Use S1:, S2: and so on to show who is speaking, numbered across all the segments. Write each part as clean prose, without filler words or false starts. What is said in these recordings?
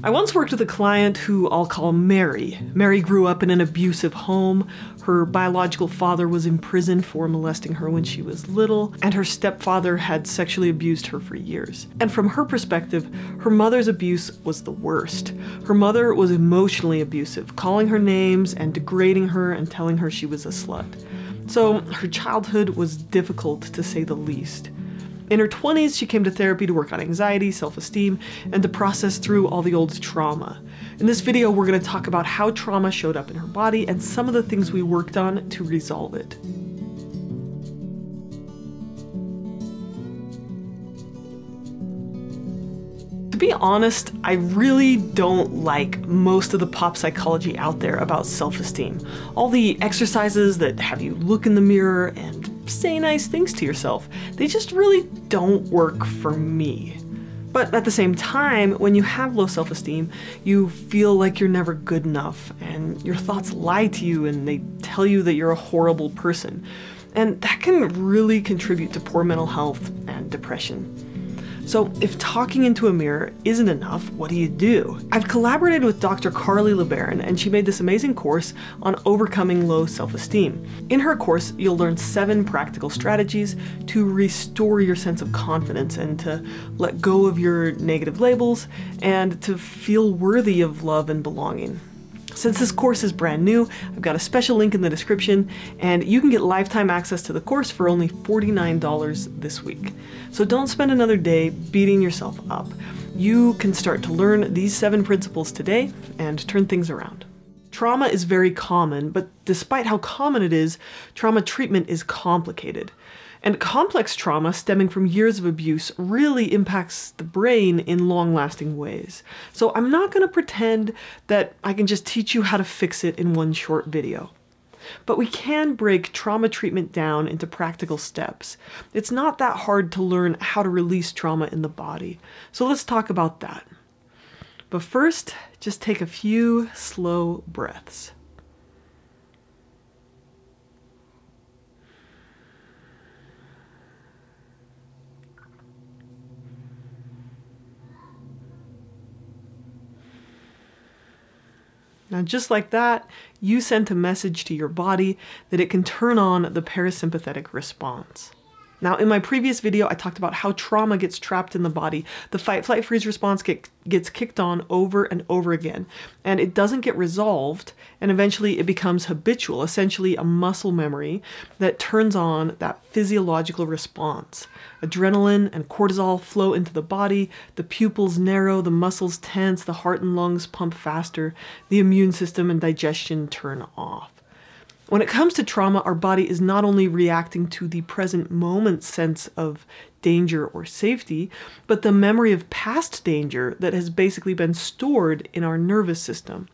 S1: I once worked with a client who I'll call Mary. Mary grew up in an abusive home. Her biological father was imprisoned for molesting her when she was little, and her stepfather had sexually abused her for years. And from her perspective, her mother's abuse was the worst. Her mother was emotionally abusive, calling her names and degrading her and telling her she was a slut. So her childhood was difficult, to say the least. In her 20s, she came to therapy to work on anxiety, self-esteem, and to process through all the old trauma. In this video, we're going to talk about how trauma showed up in her body and some of the things we worked on to resolve it. To be honest, I really don't like most of the pop psychology out there about self-esteem. All the exercises that have you look in the mirror and say nice things to yourself, they just really don't work for me. But at the same time, when you have low self-esteem, you feel like you're never good enough, and your thoughts lie to you and they tell you that you're a horrible person. And that can really contribute to poor mental health and depression. So if talking into a mirror isn't enough, what do? I've collaborated with Dr. Carly LeBaron, and she made this amazing course on overcoming low self-esteem. In her course, you'll learn 7 practical strategies to restore your sense of confidence and to let go of your negative labels and to feel worthy of love and belonging. Since this course is brand new, I've got a special link in the description, and you can get lifetime access to the course for only $49 this week. So don't spend another day beating yourself up. You can start to learn these 7 principles today and turn things around. Trauma is very common, but despite how common it is, trauma treatment is complicated. And complex trauma stemming from years of abuse really impacts the brain in long-lasting ways. So I'm not going to pretend that I can just teach you how to fix it in one short video. But we can break trauma treatment down into practical steps. It's not that hard to learn how to release trauma in the body. So let's talk about that. But first, just take a few slow breaths. Now, just like that, you sent a message to your body that it can turn on the parasympathetic response. Now, in my previous video, I talked about how trauma gets trapped in the body. The fight, flight, freeze response gets kicked on over and over again, and it doesn't get resolved, and eventually it becomes habitual, essentially a muscle memory that turns on that physiological response. Adrenaline and cortisol flow into the body, the pupils narrow, the muscles tense, the heart and lungs pump faster, the immune system and digestion turn off. When it comes to trauma, our body is not only reacting to the present moment sense of danger or safety, but the memory of past danger that has basically been stored in our nervous system.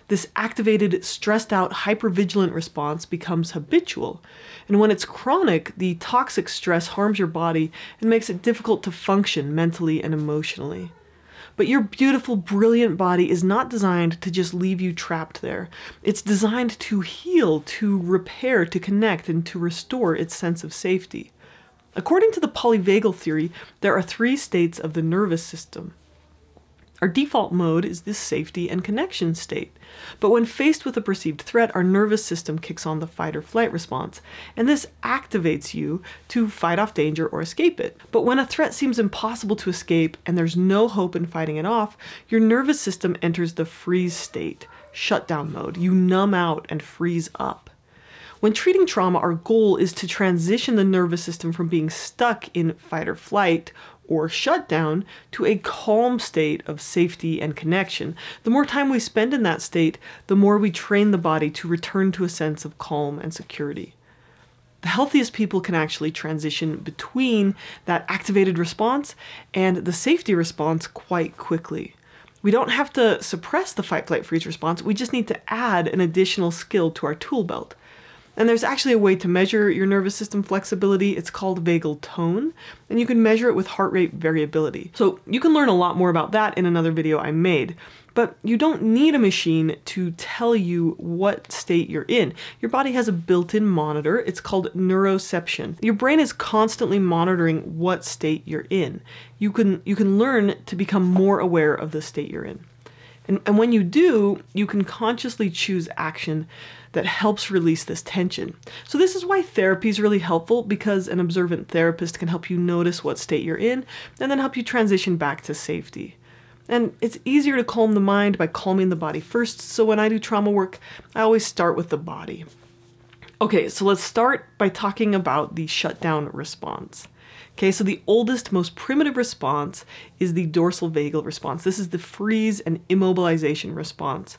S1: This activated, stressed out, hypervigilant response becomes habitual. And when it's chronic, the toxic stress harms your body and makes it difficult to function mentally and emotionally. But your beautiful, brilliant body is not designed to just leave you trapped there. It's designed to heal, to repair, to connect, and to restore its sense of safety. According to the polyvagal theory, there are 3 states of the nervous system. Our default mode is this safety and connection state. But when faced with a perceived threat, our nervous system kicks on the fight or flight response, and this activates you to fight off danger or escape it. But when a threat seems impossible to escape and there's no hope in fighting it off, your nervous system enters the freeze state, shutdown mode. You numb out and freeze up. When treating trauma, our goal is to transition the nervous system from being stuck in fight or flight or shutdown to a calm state of safety and connection. The more time we spend in that state, the more we train the body to return to a sense of calm and security. The healthiest people can actually transition between that activated response and the safety response quite quickly. We don't have to suppress the fight, flight, freeze response. We just need to add an additional skill to our tool belt. And there's actually a way to measure your nervous system flexibility. It's called vagal tone, and you can measure it with heart rate variability. So you can learn a lot more about that in another video I made. But you don't need a machine to tell you what state you're in. Your body has a built-in monitor. It's called neuroception. Your brain is constantly monitoring what state you're in. You can learn to become more aware of the state you're in. And when you do, you can consciously choose action that helps release this tension. So this is why therapy is really helpful, because an observant therapist can help you notice what state you're in and then help you transition back to safety. And it's easier to calm the mind by calming the body first. So when I do trauma work, I always start with the body. Okay, so let's start by talking about the shutdown response. Okay, so the oldest, most primitive response is the dorsal vagal response. This is the freeze and immobilization response.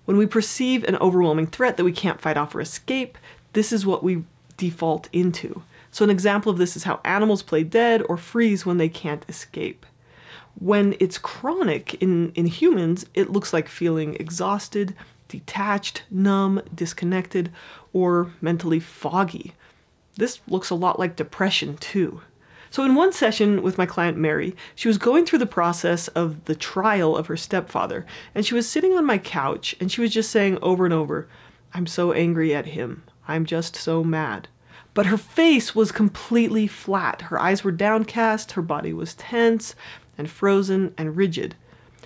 S1: When we perceive an overwhelming threat that we can't fight off or escape, this is what we default into. So an example of this is how animals play dead or freeze when they can't escape. When it's chronic in humans, it looks like feeling exhausted, detached, numb, disconnected, or mentally foggy. This looks a lot like depression too. So in one session with my client Mary, she was going through the process of the trial of her stepfather, and she was sitting on my couch and she was just saying over and over, "I'm so angry at him. I'm just so mad." But her face was completely flat. Her eyes were downcast, her body was tense and frozen and rigid.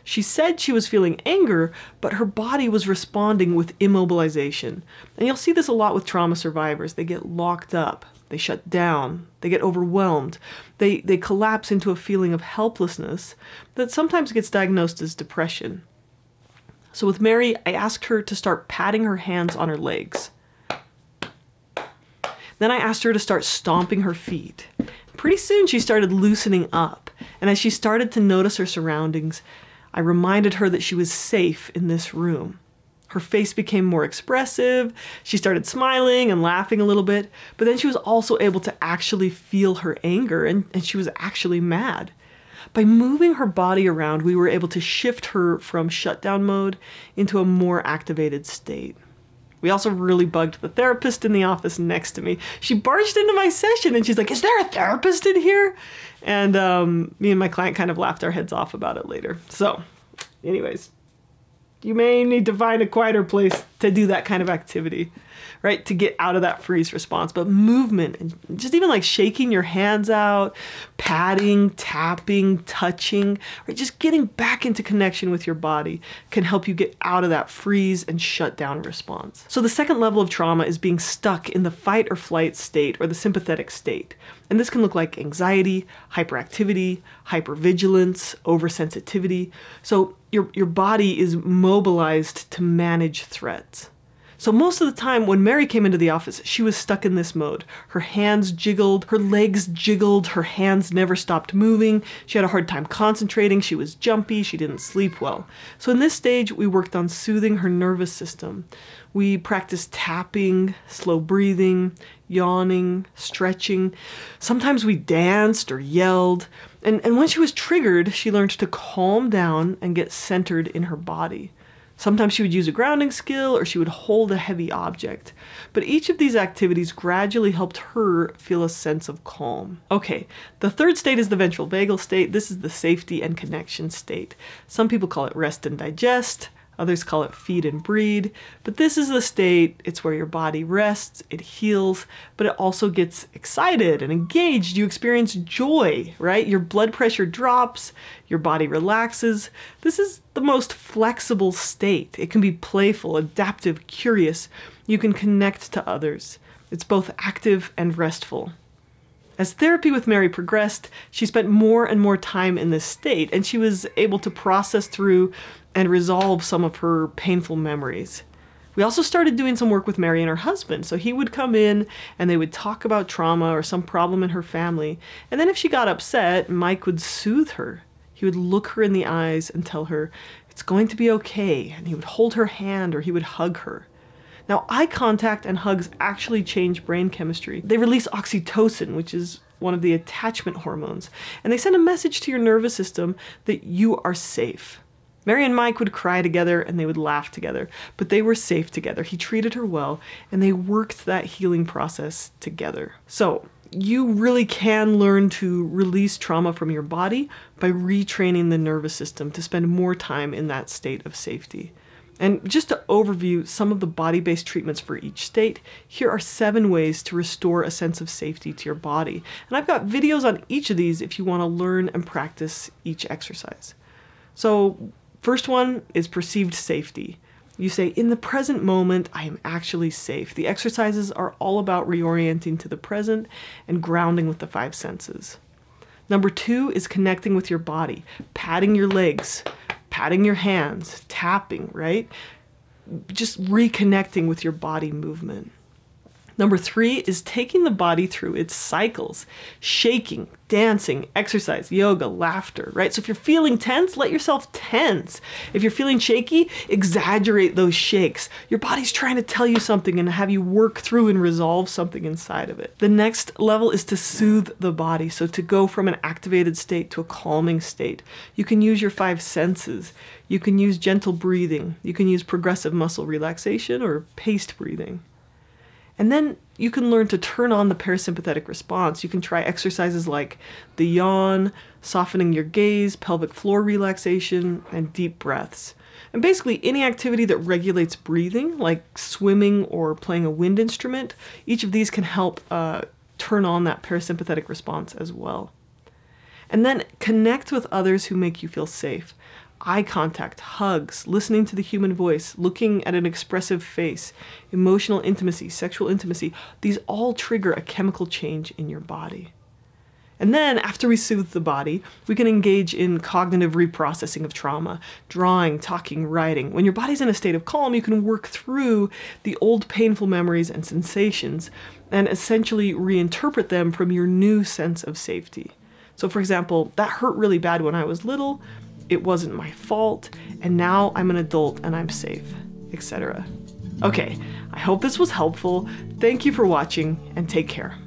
S1: She said she was feeling anger, but her body was responding with immobilization. And you'll see this a lot with trauma survivors. They get locked up. They shut down, they get overwhelmed, they collapse into a feeling of helplessness that sometimes gets diagnosed as depression. So with Mary, I asked her to start patting her hands on her legs. Then I asked her to start stomping her feet. Pretty soon she started loosening up, and as she started to notice her surroundings, I reminded her that she was safe in this room. Her face became more expressive, she started smiling and laughing a little bit, but then she was also able to actually feel her anger, and she was actually mad. By moving her body around, we were able to shift her from shutdown mode into a more activated state. We also really bugged the therapist in the office next to me. She barged into my session and she's like, "Is there a therapist in here?" And me and my client kind of laughed our heads off about it later. So anyways, you may need to find a quieter place to do that kind of activity, right? To get out of that freeze response. But movement, and just even like shaking your hands out, patting, tapping, touching, right? Just getting back into connection with your body can help you get out of that freeze and shut down response. So the second level of trauma is being stuck in the fight or flight state, or the sympathetic state. And this can look like anxiety, hyperactivity, hypervigilance, oversensitivity. So your body is mobilized to manage threats. So most of the time when Mary came into the office, she was stuck in this mode. Her hands jiggled, her legs jiggled, her hands never stopped moving. She had a hard time concentrating, she was jumpy, she didn't sleep well. So in this stage, we worked on soothing her nervous system. We practiced tapping, slow breathing, yawning, stretching. Sometimes we danced or yelled. And when she was triggered, she learned to calm down and get centered in her body. Sometimes she would use a grounding skill, or she would hold a heavy object. But each of these activities gradually helped her feel a sense of calm. Okay, the third state is the ventral vagal state. This is the safety and connection state. Some people call it rest and digest. Others call it feed and breed, but this is the state, it's where your body rests, it heals, but it also gets excited and engaged. You experience joy, right? Your blood pressure drops, your body relaxes. This is the most flexible state. It can be playful, adaptive, curious. You can connect to others. It's both active and restful. As therapy with Mary progressed, she spent more and more time in this state, and she was able to process through and resolve some of her painful memories. We also started doing some work with Mary and her husband. So he would come in and they would talk about trauma or some problem in her family. And then if she got upset, Mike would soothe her. He would look her in the eyes and tell her, "It's going to be okay." And he would hold her hand or he would hug her. Now, eye contact and hugs actually change brain chemistry. They release oxytocin, which is one of the attachment hormones. And they send a message to your nervous system that you are safe. Mary and Mike would cry together and they would laugh together, but they were safe together. He treated her well, and they worked that healing process together. So you really can learn to release trauma from your body by retraining the nervous system to spend more time in that state of safety. And just to overview some of the body-based treatments for each state, here are 7 ways to restore a sense of safety to your body. And I've got videos on each of these if you want to learn and practice each exercise. So First one is perceived safety. You say, in the present moment, I am actually safe. The exercises are all about reorienting to the present and grounding with the 5 senses. Number 2 is connecting with your body, patting your legs, patting your hands, tapping, right? Just reconnecting with your body movement. Number 3 is taking the body through its cycles, shaking, dancing, exercise, yoga, laughter, right? So if you're feeling tense, let yourself tense. If you're feeling shaky, exaggerate those shakes. Your body's trying to tell you something and have you work through and resolve something inside of it. The next level is to soothe the body. So to go from an activated state to a calming state. You can use your 5 senses. You can use gentle breathing. You can use progressive muscle relaxation or paced breathing. And then you can learn to turn on the parasympathetic response. You can try exercises like the yawn, softening your gaze, pelvic floor relaxation, and deep breaths. And basically any activity that regulates breathing, like swimming or playing a wind instrument, each of these can help turn on that parasympathetic response as well. And then connect with others who make you feel safe. Eye contact, hugs, listening to the human voice, looking at an expressive face, emotional intimacy, sexual intimacy, these all trigger a chemical change in your body. And then after we soothe the body, we can engage in cognitive reprocessing of trauma, drawing, talking, writing. When your body's in a state of calm, you can work through the old painful memories and sensations and essentially reinterpret them from your new sense of safety. So for example, that hurt really bad when I was little. It wasn't my fault, and now I'm an adult and I'm safe, etc. Okay, I hope this was helpful. Thank you for watching, and take care.